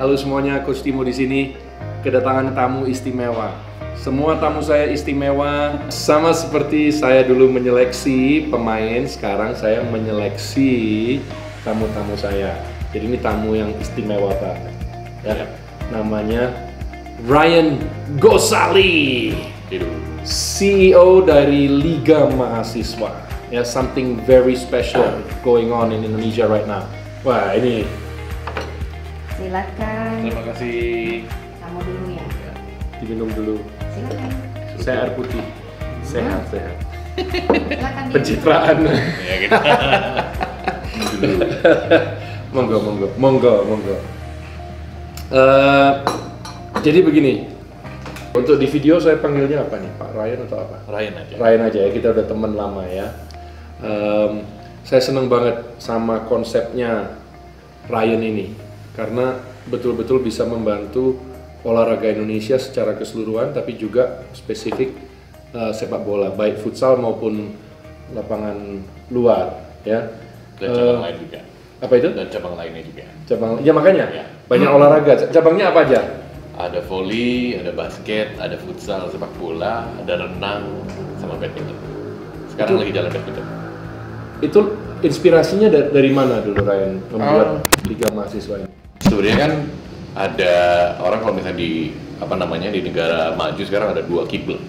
Halo semuanya, Coach Timo di sini. Kedatangan tamu istimewa. Semua tamu saya istimewa, sama seperti saya dulu menyeleksi pemain, sekarang saya menyeleksi tamu-tamu saya. Jadi ini tamu yang istimewa banget. Ya, namanya Ryan Gosali, CEO dari Liga Mahasiswa. Ya, something very special going on in Indonesia right now. Wah, ini silakan. terima kasih. Kamu dulu ya. Diminum dulu. Silakan. Saya air putih. Sehat. Silakan. Pencitraan. Ya gitu. Monggo. Jadi begini. Untuk di video saya panggilnya apa nih, Pak Ryan atau apa? Ryan aja. Ryan aja ya, kita udah teman lama ya. Saya seneng banget sama konsepnya Ryan ini karena betul-betul bisa membantu olahraga Indonesia secara keseluruhan, tapi juga spesifik sepak bola, baik futsal maupun lapangan luar ya. Dan cabang lain juga. Apa itu? Dan cabang lainnya juga. Cabang, ya makanya Ya. banyak olahraga. Cabangnya apa aja? Ada volley, ada basket, ada futsal, sepak bola, ada renang, sama badminton. Sekarang lagi jalan badminton. Itu inspirasinya dari mana dulu Ryan membuat Liga Mahasiswa ini? Sebenarnya kan ada orang kalau misalnya di negara maju sekarang ada dua kiblat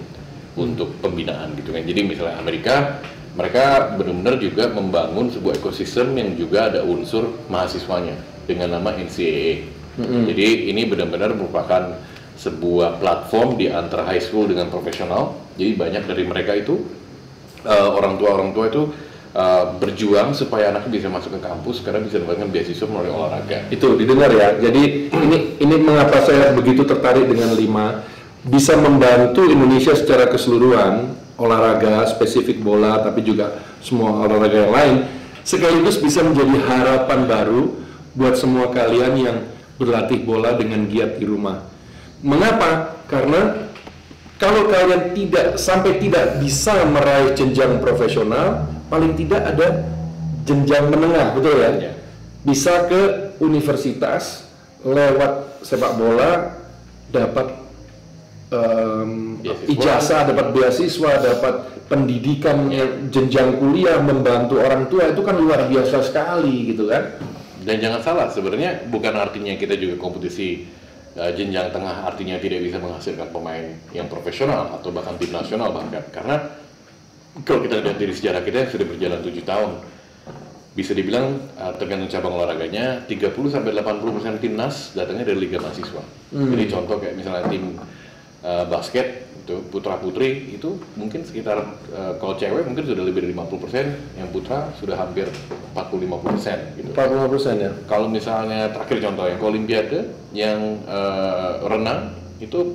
untuk pembinaan gitu kan. Jadi misalnya Amerika, mereka benar-benar juga membangun sebuah ekosistem yang juga ada unsur mahasiswanya dengan nama NCAA. Jadi ini benar-benar merupakan sebuah platform di antara high school dengan profesional. Jadi banyak dari mereka itu orang tua itu berjuang supaya anaknya bisa masuk ke kampus karena bisa mendapatkan beasiswa melalui olahraga. Itu didengar ya. Jadi ini mengapa saya begitu tertarik dengan 5 bisa membantu Indonesia secara keseluruhan, olahraga spesifik bola tapi juga semua olahraga yang lain, sekaligus bisa menjadi harapan baru buat semua kalian yang berlatih bola dengan giat di rumah. Mengapa? Karena kalau kalian tidak bisa meraih jenjang profesional, paling tidak ada jenjang menengah, betul ya? Ya. Bisa ke universitas lewat sepak bola, dapat ijazah, dapat beasiswa, dapat pendidikan yang jenjang kuliah, membantu orang tua, itu kan luar biasa sekali gitu kan? Dan jangan salah, sebenarnya bukan artinya kita juga kompetisi jenjang tengah artinya tidak bisa menghasilkan pemain yang profesional atau bahkan tim nasional bahkan. Karena kalau kita lihat dari sejarah kita yang sudah berjalan 7 tahun, bisa dibilang tergantung cabang olahraganya 30-80% timnas datangnya dari Liga Mahasiswa. Jadi contoh kayak misalnya tim basket itu putra putri itu mungkin sekitar kalau cewek mungkin sudah lebih dari 50%, yang putra sudah hampir 40-50% gitu. 40% ya. Kalau misalnya terakhir contoh yang ke Olimpiade yang renang itu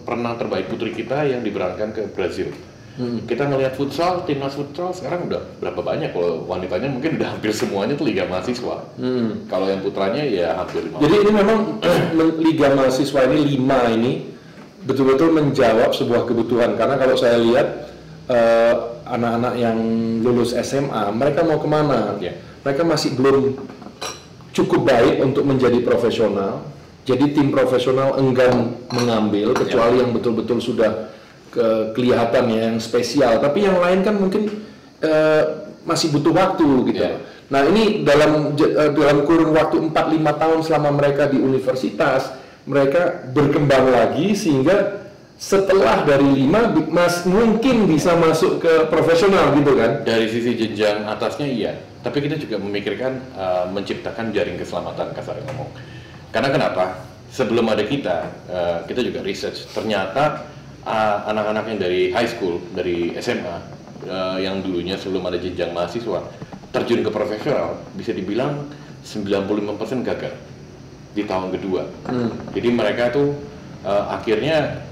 perenang terbaik putri kita yang diberangkatkan ke Brazil. Kita ngelihat futsal, timnas futsal sekarang udah berapa banyak, kalau wanitanya mungkin udah hampir semuanya tuh Liga Mahasiswa. Kalau yang putranya ya hampir 50. Jadi ini memang Liga Mahasiswa ini 5 ini betul-betul menjawab sebuah kebutuhan, karena kalau saya lihat anak-anak yang lulus SMA, mereka mau kemana? Ya. Mereka masih belum cukup baik untuk menjadi profesional. Jadi tim profesional enggan mengambil kecuali yang betul-betul sudah kelihatan ya, yang spesial. Tapi yang lain kan mungkin masih butuh waktu gitu. Ya. Nah ini dalam kurun waktu 4-5 tahun selama mereka di universitas, mereka berkembang lagi sehingga setelah dari 5 mungkin bisa masuk ke profesional gitu kan. Dari sisi jenjang atasnya iya, tapi kita juga memikirkan menciptakan jaring keselamatan, kasar ngomong. Karena kenapa? Sebelum ada kita juga research, ternyata anak-anak yang dari high school, dari SMA, yang dulunya sebelum ada jenjang mahasiswa, terjun ke profesional, bisa dibilang 95% gagal di tahun kedua. Jadi mereka tuh akhirnya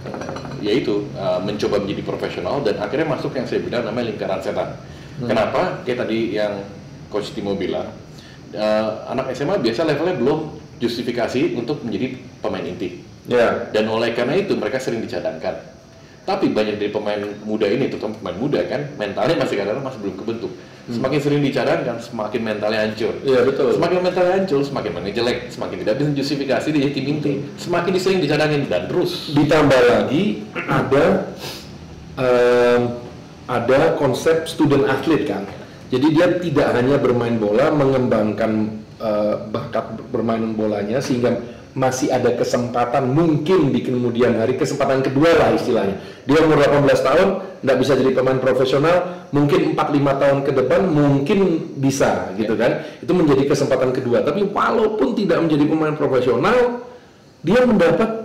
yaitu mencoba menjadi profesional dan akhirnya masuk yang saya bilang namanya lingkaran setan. Kenapa? Kayak tadi yang Coach Timo bilang, anak SMA biasa levelnya belum justifikasi untuk menjadi pemain inti. Ya. Dan oleh karena itu mereka sering dicadangkan. Tapi banyak dari pemain muda ini, terutama pemain muda kan, mentalnya masih kadang-kadang masih belum kebentuk. Semakin sering dicadangkan, semakin mentalnya hancur. Iya, betul. Semakin mentalnya hancur, semakin mainnya jelek, semakin tidak bisa justifikasi dia tim inti. Semakin sering dicadangin dan terus. Ditambah lagi ada konsep student athlete kan. Jadi dia tidak hanya bermain bola, mengembangkan bakat bermain bolanya sehingga masih ada kesempatan mungkin di kemudian hari, kesempatan kedua lah istilahnya. Dia umur 18 tahun, nggak bisa jadi pemain profesional, mungkin 4-5 tahun ke depan mungkin bisa gitu kan. Itu menjadi kesempatan kedua. Tapi walaupun tidak menjadi pemain profesional, dia mendapat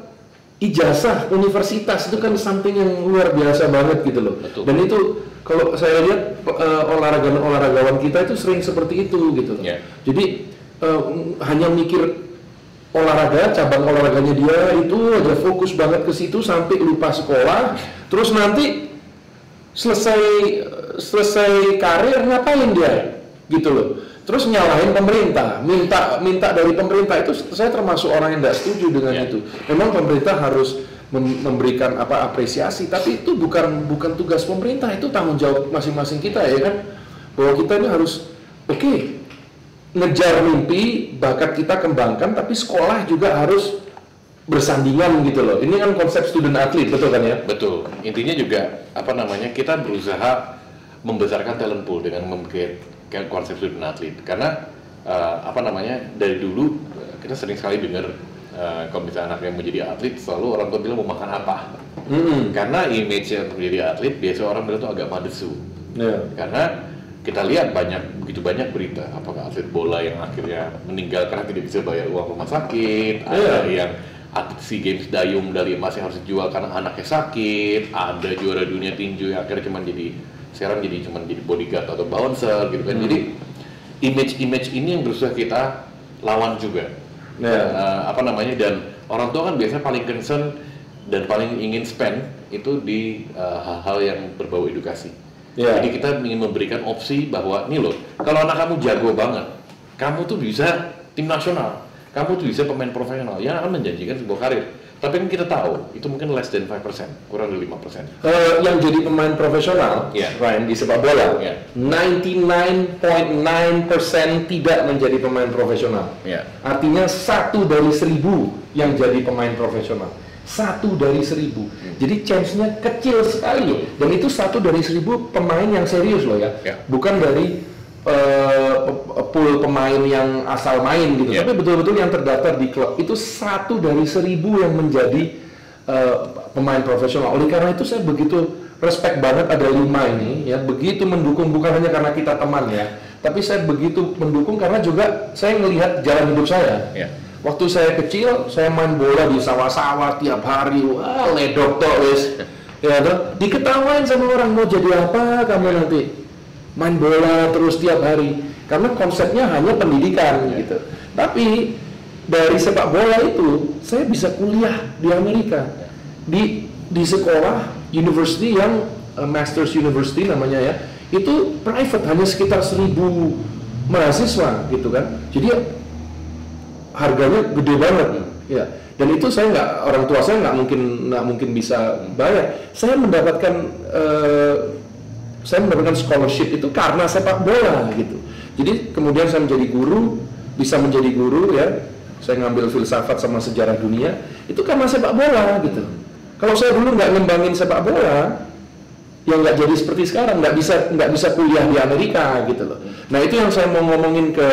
ijazah universitas, itu kan something yang luar biasa banget gitu loh. Betul. Dan itu kalau saya lihat olahragawan kita itu sering seperti itu gitu loh. Yeah. Jadi hanya mikir olahraga, cabang olahraganya dia itu aja, fokus banget ke situ sampai lupa sekolah. Terus nanti selesai karir ngapain dia gitu loh. Terus nyalahin pemerintah, minta dari pemerintah. Itu saya termasuk orang yang tidak setuju dengan itu. Memang pemerintah harus memberikan apresiasi, tapi itu bukan tugas pemerintah, itu tanggung jawab masing-masing kita ya kan. Bahwa kita ini harus ngejar mimpi, bakat kita kembangkan, tapi sekolah juga harus bersandingan gitu loh. Ini kan konsep student athlete, betul kan ya? Betul. Intinya juga kita berusaha membesarkan talent pool dengan membuat konsep student athlete. Karena dari dulu kita sering sekali dengar kalau misalnya anak yang menjadi atlet, selalu orang tua bilang mau makan apa. Karena image yang menjadi atlet biasa orang bilang itu agak madesu. Karena kita lihat begitu banyak berita, apakah atlet bola yang akhirnya meninggal karena tidak bisa bayar uang rumah sakit, ada yang atlet SEA Games dayung medali emas yang harus dijual karena anaknya sakit, ada juara dunia tinju yang akhirnya sekarang cuma jadi bodyguard atau bouncer gitu kan. Jadi image ini yang berusaha kita lawan juga. Dan orang tua kan biasanya paling concern dan paling ingin spend itu di hal-hal yang berbau edukasi. Jadi kita ingin memberikan opsi bahwa nih loh, kalau anak kamu jago banget, kamu tuh bisa tim nasional, kamu tuh bisa pemain profesional yang akan menjanjikan sebuah karir. Tapi kan kita tahu itu mungkin less than 5%, kurang dari 5%. Yang jadi pemain profesional, Ryan, di sepak bola, 99.9% tidak menjadi pemain profesional. Artinya 1 dari 1000 yang jadi pemain profesional. 1 dari 1000. Jadi chance-nya kecil sekali. Dan itu 1 dari 1000 pemain yang serius loh ya. Bukan dari pool pemain yang asal main gitu. Tapi betul-betul yang terdaftar di klub. Itu 1 dari 1000 yang menjadi pemain profesional. Oleh karena itu saya begitu respect banget ada 5 ini ya. Begitu mendukung, bukan hanya karena kita teman ya. Tapi saya begitu mendukung karena juga saya melihat jalan hidup saya. Waktu saya kecil, saya main bola di sawah-sawah tiap hari, wah ledok toh wis. Ya toh, diketawain sama orang, mau jadi apa kamu nanti? Main bola terus tiap hari. Karena konsepnya hanya pendidikan gitu. Tapi dari sepak bola itu, saya bisa kuliah di Amerika. Di sekolah university yang Masters University namanya ya. Itu private, hanya sekitar 1000 mahasiswa gitu kan. Jadi harganya gede banget ya, dan itu orang tua saya nggak mungkin bisa bayar. Saya mendapatkan scholarship itu karena sepak bola gitu. Jadi kemudian saya bisa menjadi guru ya. Saya ngambil filsafat sama sejarah dunia itu karena sepak bola gitu. Kalau saya dulu nggak ngembangin sepak bola, ya nggak jadi seperti sekarang, nggak bisa kuliah di Amerika gitu loh. Nah itu yang saya mau ngomongin ke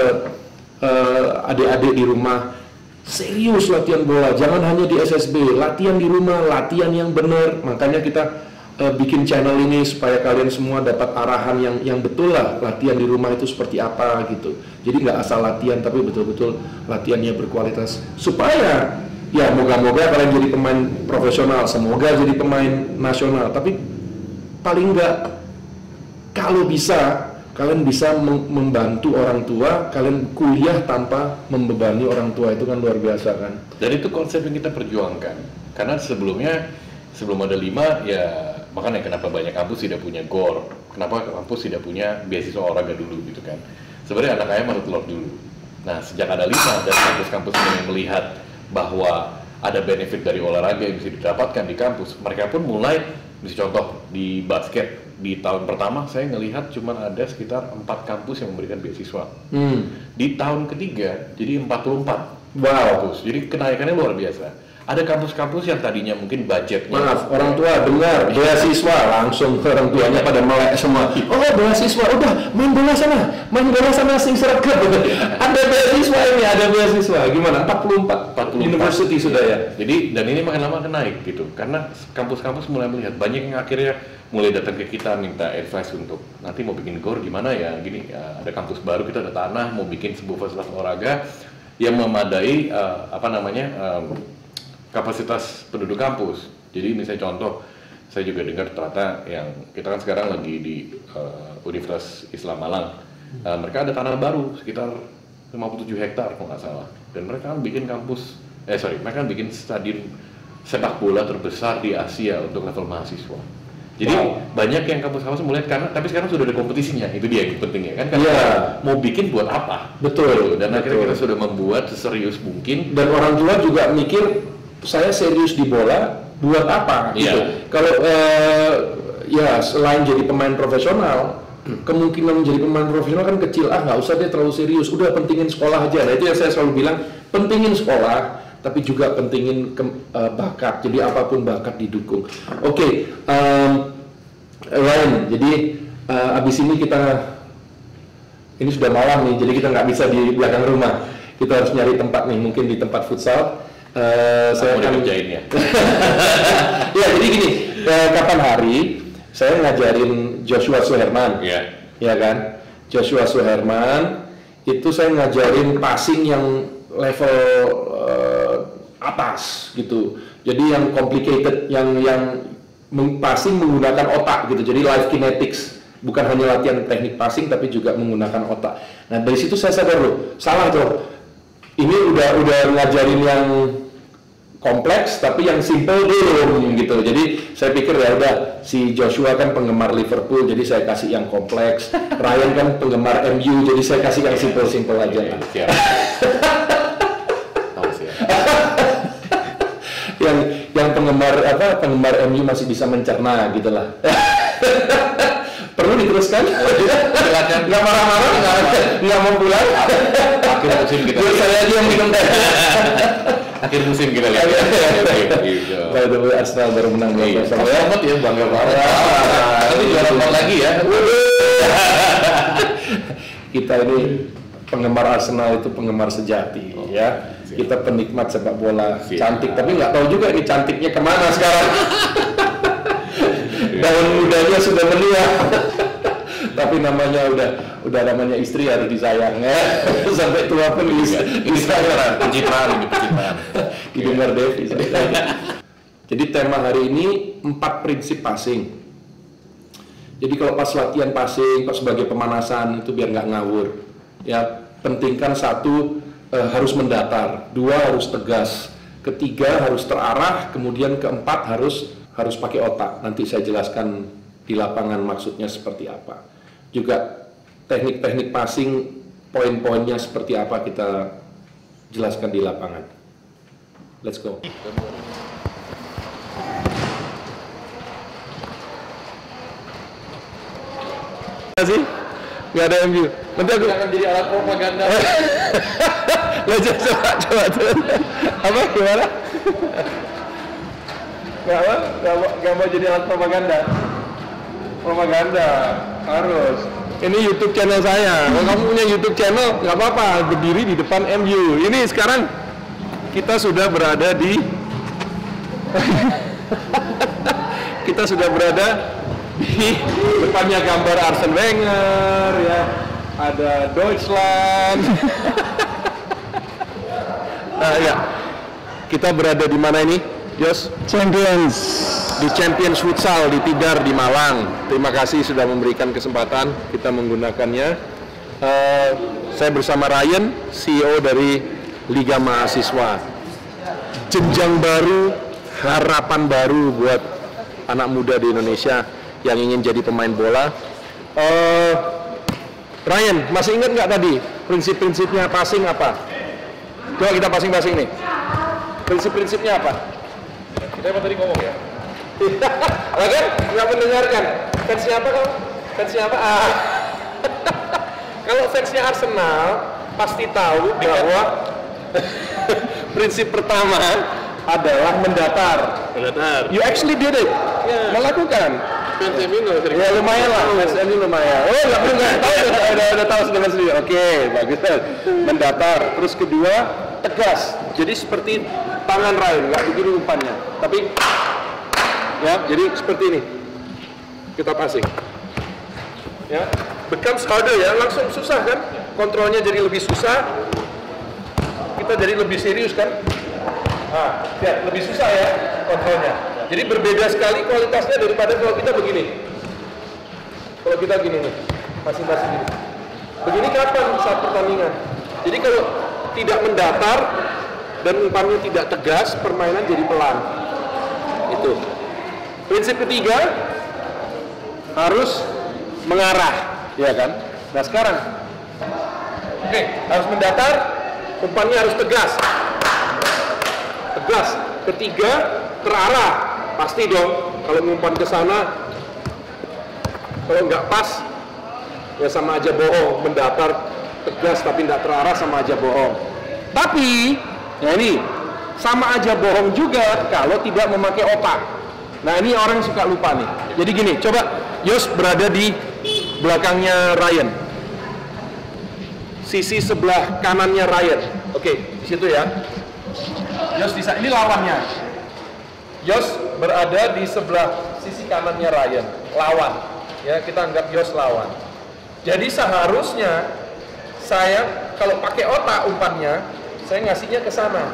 adik-adik di rumah, serius latihan bola, jangan hanya di SSB, latihan di rumah, latihan yang benar. Makanya kita bikin channel ini supaya kalian semua dapat arahan yang betul lah, latihan di rumah itu seperti apa gitu. Jadi nggak asal latihan, tapi betul-betul latihannya berkualitas. Supaya ya moga-moga kalian jadi pemain profesional, semoga jadi pemain nasional. Tapi paling nggak kalau bisa kalian bisa membantu orang tua, kalian kuliah tanpa membebani orang tua, itu kan luar biasa kan. Dan itu konsep yang kita perjuangkan. Karena sebelum ada 5 ya, makanya kenapa banyak kampus tidak punya GOR, kenapa kampus tidak punya beasiswa olahraga dulu gitu kan. Sebenarnya anak ayam harus telur dulu. Nah sejak ada 5 dan kampus-kampus yang melihat bahwa ada benefit dari olahraga yang bisa didapatkan di kampus, mereka pun mulai, misalnya contoh di basket, di tahun pertama saya ngelihat cuma ada sekitar 4 kampus yang memberikan beasiswa. Di tahun ketiga jadi 44 kampus. Jadi kenaikannya luar biasa. Ada kampus-kampus yang tadinya mungkin budgetnya. Maaf, orang tua dengar beasiswa langsung ke orang tuanya pada melek semua. Oh, beasiswa, udah main bola sana sing seragam. Ada beasiswa ini, ada beasiswa. Gimana? 44 university sudah ya. Jadi dan ini makin lama naik gitu. Karena kampus-kampus mulai melihat banyak yang akhirnya mulai datang ke kita minta advice untuk nanti mau bikin GOR gimana ya. Gini, ada kampus baru, kita ada tanah mau bikin sebuah fasilitas olahraga yang memadai kapasitas penduduk kampus. Jadi misalnya contoh, saya juga dengar ternyata yang kita kan sekarang lagi di Universitas Islam Malang, mereka ada tanah baru sekitar 57 hektar kalau nggak salah, dan mereka kan bikin mereka bikin stadion sepak bola terbesar di Asia untuk level mahasiswa. Jadi banyak yang kampus-kampus mulai tapi sekarang sudah ada kompetisinya, itu dia yang pentingnya kan. Mau bikin buat apa? Betul. Dan akhirnya kita sudah membuat seserius mungkin. Dan orang tua juga mikir saya serius di bola buat apa gitu. Kalau ya selain jadi pemain profesional, kemungkinan menjadi pemain profesional kan kecil. Nggak usah dia terlalu serius, udah pentingin sekolah aja. Nah itu yang saya selalu bilang, pentingin sekolah tapi juga pentingin bakat. Jadi apapun bakat didukung. Oke, Ryan, jadi abis ini sudah malam nih, jadi kita nggak bisa di belakang rumah. Kita harus nyari tempat nih, mungkin di tempat futsal. Saya akan kerjain ya. Ya jadi gini, kapan hari saya ngajarin Joshua Suherman, ya kan? Joshua Suherman itu saya ngajarin passing yang level atas gitu. Jadi yang complicated, yang passing menggunakan otak gitu. Jadi live kinetics, bukan hanya latihan teknik passing tapi juga menggunakan otak. Nah dari situ saya sadar loh, salah tuh. Ini udah ngajarin yang kompleks tapi yang simple belum gitu. Jadi saya pikir ya udah, si Joshua kan penggemar Liverpool jadi saya kasih yang kompleks. Ryan kan penggemar MU jadi saya kasih yang simple aja. yang penggemar MU masih bisa mencerna gitulah. Perlu diteruskan? Nggak marah-marah, nggak mau pulang. Akhir musim kita. Saya aja yang minum teh. Akhir musim kita lihat. By the way, Arsenal baru menang 2-0. Selamat ya, bangga banget. Nanti juara lagi ya. Kita ini penggemar Arsenal itu penggemar sejati ya. Kita penikmat sepak bola cantik, tapi nggak tahu juga ini cantiknya kemana sekarang. Daun mudanya sudah menua. Tapi namanya udah namanya istri harus disayang ya. Sampai tua pun disayang. Pencitraan. Didengar Devi. Jadi tema hari ini 4 prinsip passing. Jadi kalau pas latihan passing, pas sebagai pemanasan itu biar nggak ngawur. Ya, pentingkan 1 harus mendatar, 2 harus tegas, ketiga harus terarah, kemudian keempat harus pakai otak. Nanti saya jelaskan di lapangan maksudnya seperti apa. Juga teknik-teknik passing, poin-poinnya seperti apa kita jelaskan di lapangan. Let's go. Sih? Nggak ada MU. Nanti aku akan jadi alat propaganda. coba. Apa gimana? Nggak mau jadi alat propaganda. Propaganda harus. Ini YouTube channel saya. Kalau kamu punya YouTube channel, nggak apa-apa. Berdiri di depan MU. Ini sekarang kita sudah berada di di depannya gambar Arsene Wenger ya, ada Deutschland. Ya, kita berada di mana ini, Jos? Di Champions Futsal di Tidar di Malang. Terima kasih sudah memberikan kesempatan kita menggunakannya. Saya bersama Ryan, CEO dari Liga Mahasiswa. Jenjang baru, harapan baru buat anak muda di Indonesia yang ingin jadi pemain bola. Ryan, masih ingat nggak tadi prinsip-prinsipnya passing apa? Coba kita passing-passing nih. Prinsip-prinsipnya apa? Kita tadi ngomong ya. Kan? Nggak mendengarkan. Fansnya apa kamu? Fansnya apa? Kalau fansnya Arsenal pasti tahu bahwa prinsip pertama adalah mendatar. You actually did it. Melakukan. Fans MU nggak sering. Ya lumayan lah, fans MU lumayan. Oh nggak tahu, udah tahu sudah sendiri. Oke, bagus. Mendatar. Terus kedua, tegas. Jadi seperti tangan Ryan, nggak begini umpannya, tapi ya, jadi seperti ini. Kita passing. Ya, becomes harder ya, langsung susah kan? Kontrolnya jadi lebih susah. Kita jadi lebih serius kan? Nah, ya, lebih susah ya kontrolnya. Jadi berbeda sekali kualitasnya daripada kalau kita begini. Kalau kita gini nih, masing-masing gini. Begini kapan saat pertandingan? Jadi kalau tidak mendatar dan umpannya tidak tegas, permainan jadi pelan. Itu. Prinsip ketiga harus mengarah, ya kan? Nah sekarang, oke, harus mendatar, umpannya harus tegas. Tegas. Ketiga, terarah. Pasti dong, kalau ngumpan ke sana, kalau nggak pas, ya sama aja bohong. Mendatar, tegas tapi nggak terarah sama aja bohong. Tapi, ya ini, sama aja bohong juga kalau tidak memakai otak. Nah ini orang suka lupa nih. Jadi gini, coba Yos berada di belakangnya Ryan. Sisi sebelah kanannya Ryan. Oke, di situ ya. Yos bisa, ini lawannya. Yos berada di sebelah sisi kanannya Ryan, lawan. Ya, kita anggap Yos lawan. Jadi seharusnya saya kalau pakai otak umpannya, saya ngasihnya ke sana.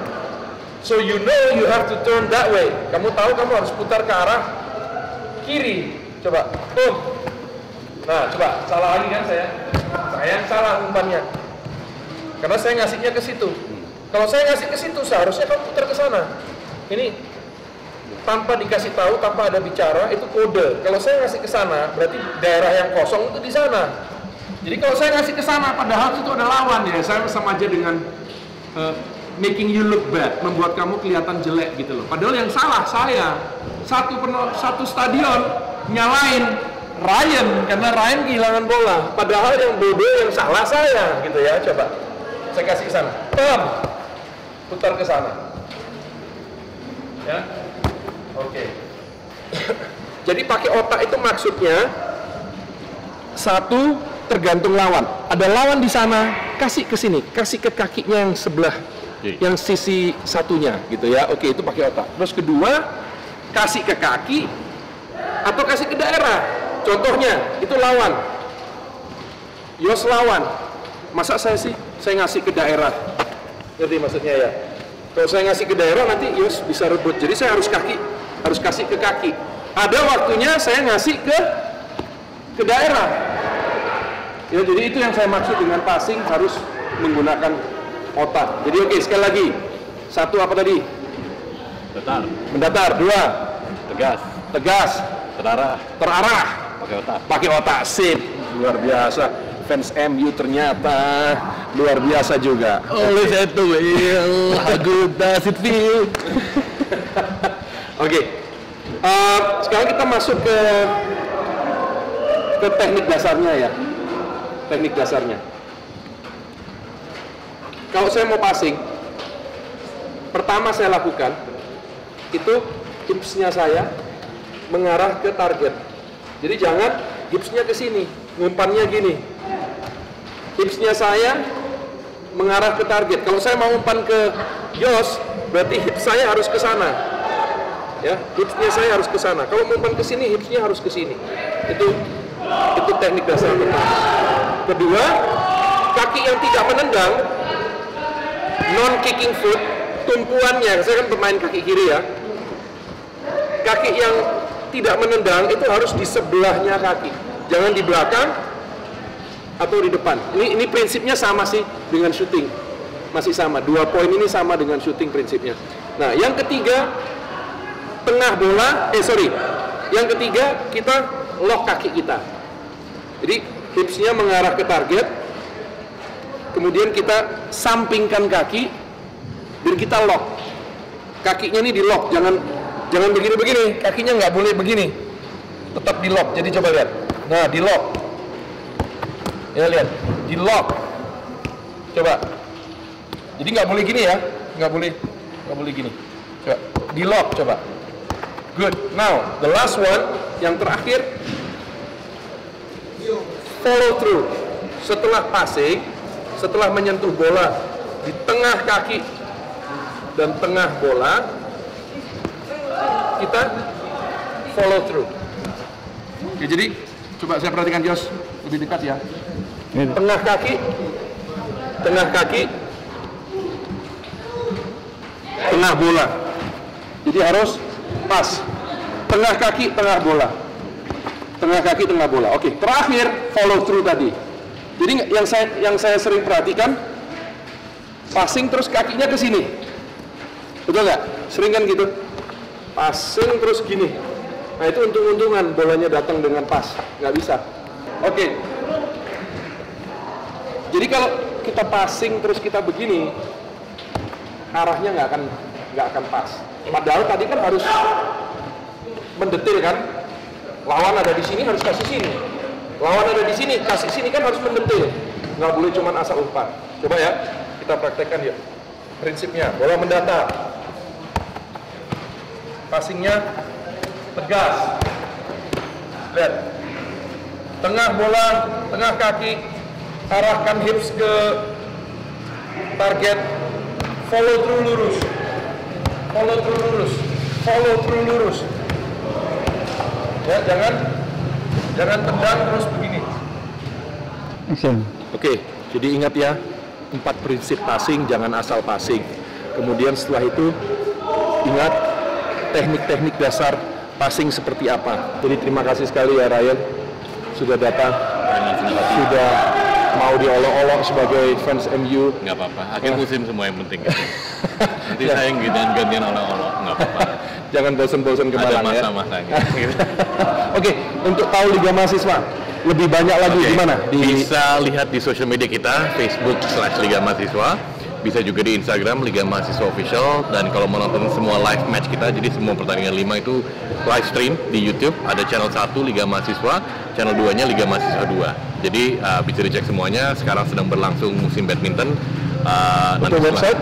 So you know you have to turn that way. Kamu tahu kamu harus putar ke arah kiri. Coba, Nah, coba salah lagi kan saya? Saya yang salah umpannya. Karena saya ngasihnya ke situ. Kalau saya ngasih ke situ, seharusnya kamu putar ke sana. Ini tanpa dikasih tahu, tanpa ada bicara, itu kode. Kalau saya ngasih ke sana, berarti daerah yang kosong itu di sana. Jadi kalau saya ngasih ke sana, padahal itu ada lawan ya, saya sama aja dengan making you look bad, membuat kamu kelihatan jelek gitu loh. Padahal yang salah saya. Satu stadion nyalain Ryan karena Ryan kehilangan bola. Padahal yang bodoh yang salah saya gitu ya. Coba saya kasih ke sana. Putar ke sana. Ya. Oke. Jadi pakai otak itu maksudnya satu tergantung lawan. Ada lawan di sana, kasih ke sini, kasih ke kakinya yang sebelah, yang sisi satunya, gitu ya. Oke, itu pakai otak. Terus kedua, kasih ke kaki atau kasih ke daerah. Contohnya, itu lawan. Yos lawan. Masa saya ngasih ke daerah. Ngerti maksudnya ya? Kalau saya ngasih ke daerah nanti Yos bisa rebut. Jadi saya harus kasih ke kaki. Ada waktunya saya ngasih ke daerah. Ya, jadi itu yang saya maksud dengan passing harus menggunakan otak. Jadi oke, sekali lagi. Satu apa tadi? Mendatar. Dua, tegas. Terarah. Pakai otak. Pakai otak. Sip. Luar biasa. Fans MU ternyata luar biasa juga. Always at the wheel, how good does it feel? Oke. Sekarang kita masuk ke teknik dasarnya ya. Teknik dasarnya. Kalau saya mau passing, pertama saya lakukan itu hipsnya saya mengarah ke target. Jadi jangan hipsnya ke sini, ngumpannya gini. Hipsnya saya mengarah ke target. Kalau saya mau umpan ke Yos, berarti hips saya harus ke sana. Ya, hipsnya saya harus ke sana. Kalau mau umpan ke sini, hipsnya harus ke sini. Itu teknik dasar pertama. Kedua, kaki yang tidak menendang, non kicking foot, tumpuannya. Saya kan pemain kaki kiri ya. Kaki yang tidak menendang itu harus di sebelahnya kaki. Jangan di belakang atau di depan. Ini prinsipnya sama sih dengan shooting. Masih sama. 2 poin ini sama dengan shooting prinsipnya. Nah, yang ketiga tengah bola, yang ketiga kita lock kaki kita. Jadi hipsnya mengarah ke target. Kemudian kita sampingkan kaki dan kita lock. Kakinya ini di lock, jangan begini-begini. Kakinya nggak boleh begini. tetap di lock. Jadi coba lihat. Nah, di lock. Ya lihat, di lock. Coba. Jadi nggak boleh gini ya, nggak boleh gini. Coba, di lock coba. Good. Now, the last one, yang terakhir, follow through. Setelah passing, setelah menyentuh bola di tengah kaki dan tengah bola, kita follow through. Oke, jadi coba saya perhatikan Jos lebih dekat ya. Tengah kaki, tengah bola. Jadi harus pas. Tengah kaki, tengah bola. Tengah kaki, tengah bola. Oke, terakhir follow through tadi. Jadi yang saya sering perhatikan, passing terus kakinya ke sini. Betul nggak? Sering kan gitu? Passing terus gini. Nah itu untung-untungan bolanya datang dengan pas. Nggak bisa. Oke. Jadi kalau kita passing terus kita begini, arahnya nggak akan pas. Padahal tadi kan harus mendetil kan. Lawan ada di sini harus kasih sini. Lawan ada di sini kasih sini kan harus mendetil. Nggak boleh cuma asal umpan. Coba ya kita praktekkan yuk. Prinsipnya bola mendatar. Passingnya tegas. Lihat. Tengah bola, tengah kaki, arahkan hips ke target. Follow through lurus. Follow through lurus. Follow through lurus. Ya, jangan tendang terus begini. Oke, jadi ingat ya, 4 prinsip passing, jangan asal passing. Kemudian setelah itu ingat teknik-teknik dasar passing seperti apa. Jadi terima kasih sekali ya Ryan sudah datang, sudah mau diolok-olok sebagai fans MU. Nggak apa-apa, akhir musim semua yang penting. Nanti saya gantian olok-olok, nggak apa-apa. Jangan bosan-bosan ke Malang ya. Ada masa-masanya. Oke, untuk tahu Liga Mahasiswa lebih banyak lagi di mana? Bisa lihat di sosial media kita, Facebook/Liga Mahasiswa. Bisa juga di Instagram Liga Mahasiswa Official. Dan kalau mau nonton semua live match kita, jadi semua pertandingan 5 itu live stream di YouTube. Ada channel 1 Liga Mahasiswa, channel 2-nya Liga Mahasiswa 2. Jadi bisa dicek semuanya. Sekarang sedang berlangsung musim badminton. Untuk website?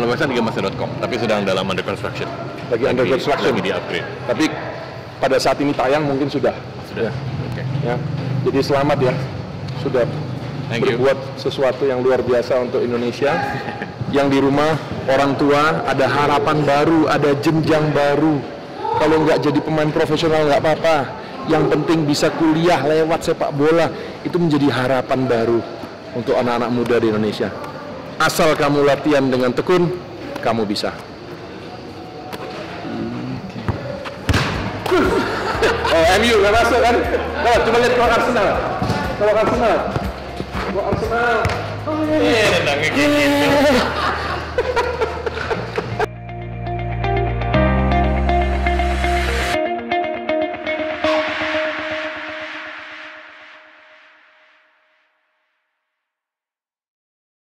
Website ligamahasiswa.com, tapi sedang dalam under construction. Lagi under construction. Lagi di upgrade. Tapi pada saat ini tayang mungkin sudah. Sudah. Ya. Oke. Ya. Jadi selamat ya, sudah Thank you. berbuat sesuatu yang luar biasa untuk Indonesia. Yang di rumah orang tua ada harapan baru, ada jenjang baru. Kalau nggak jadi pemain profesional nggak apa-apa. Yang penting bisa kuliah lewat sepak bola, itu menjadi harapan baru untuk anak-anak muda di Indonesia. Asal kamu latihan dengan tekun, kamu bisa. Oh, MU nggak masuk kan? Oh, coba lihat kalau Arsenal. Kalau Arsenal. Oh, iya, nendangnya gini.